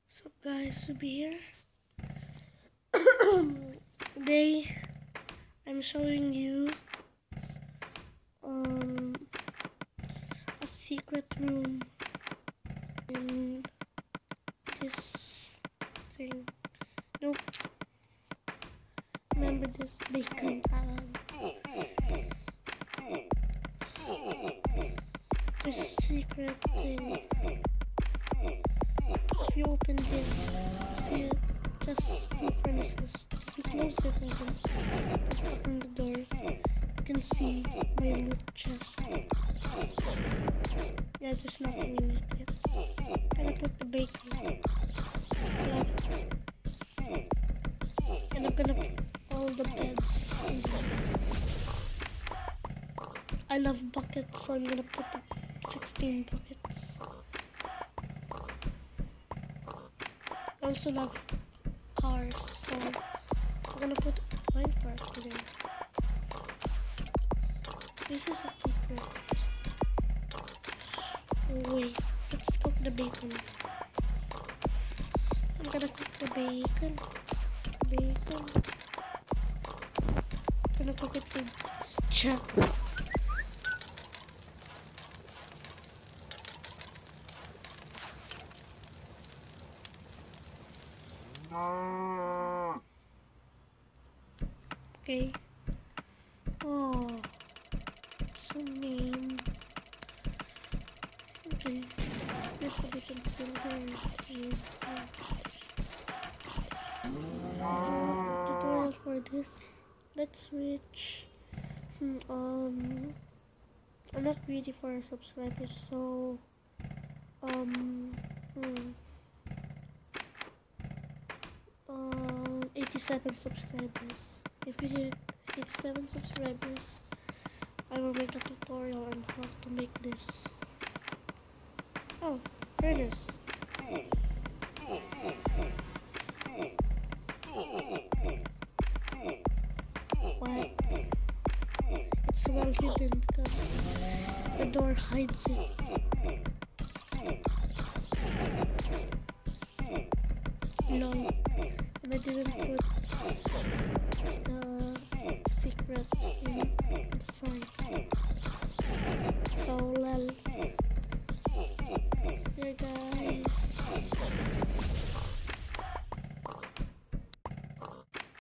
What's up guys, to be here. Today I'm showing you a secret room in this thing. Nope. Remember this bacon This is a secret thing. If you open this, see it, just no furnaces. If you close it and just open the door, you can see my loot chest. Yeah, there's nothing in it yet. I'm gonna put the bacon left. And I'm gonna put all the beds in here. I love buckets, so I'm gonna put the 16 buckets. I also love cars, so I'm gonna put Minecraft in there. This is a secret. Oh, wait, let's cook the bacon. I'm gonna cook the bacon. I'm gonna cook it with this chop. Okay. Oh, it's so mean. Okay. This the bacon still there. Tutorial for this. Let's switch. I'm not greedy for subscribers, so 87 subscribers. If you hit 87 subscribers, I will make a tutorial on how to make this. Oh, furnace. What? It's well hidden because the door hides it. No. And I didn't put the secret in the side.